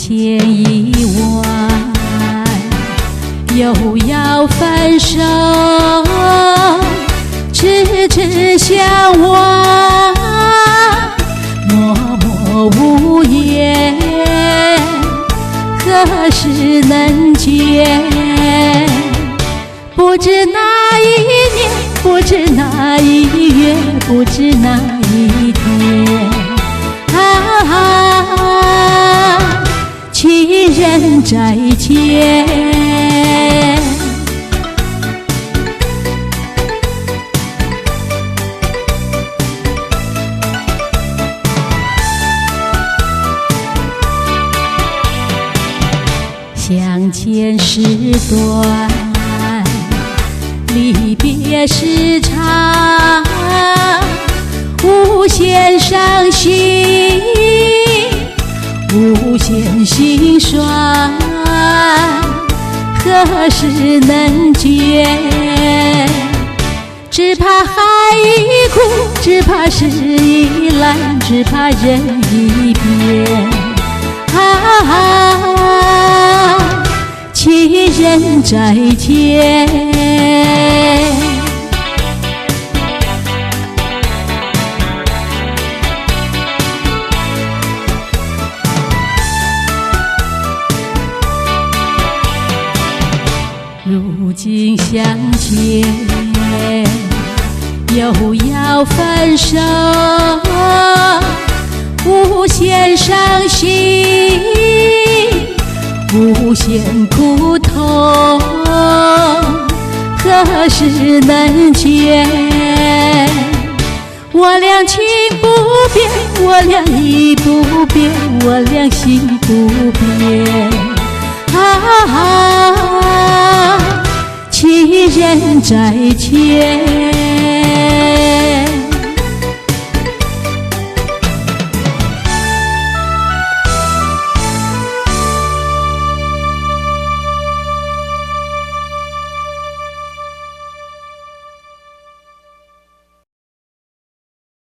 前一晚又要分手，痴痴相望，默默无言，何时能见？不知哪一年，不知哪一月，不知哪一天，情人再见。相见时短，离别时长，无限伤心，无限心酸，何时能见？只怕海已枯，只怕事已烂，只怕人已变。情人再见。如今相见又要分手，无限伤心，无限苦痛，何时能见？我俩情不变，我俩意不变，我俩心不变。情人再见。